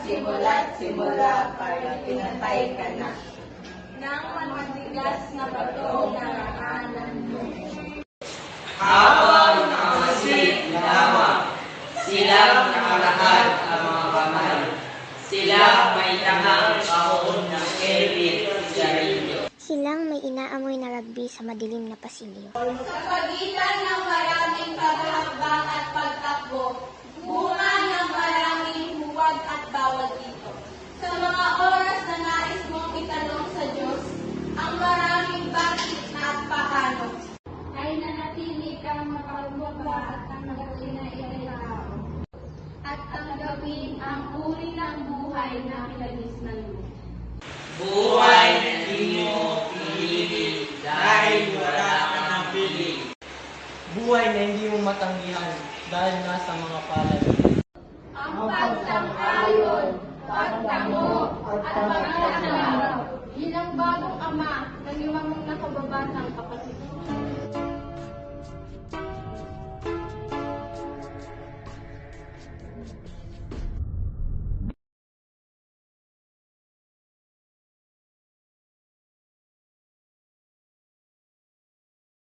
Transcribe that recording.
simula't simula para pinatay ka na. Nang matigas na bato naraanan mo. Habang nakamaslit lamang, silang nakalakad ang mga kamay. Sila may tangang kahon ng elbit sigarilyo. Silang may inaamoy na rugby sa madilim na pasilyo. Sa pagitan ng maraming paghahambang at pagtakbo, bunga ng maraming huwag at bawal dito. Sa mga oras na nais mong itanong sa Diyos, ang maraming bakit na at paano, ay nanatili kang mapagmaba at tanggapin na ikaw. At tanggapin ang uri ng buhay na pinagis ng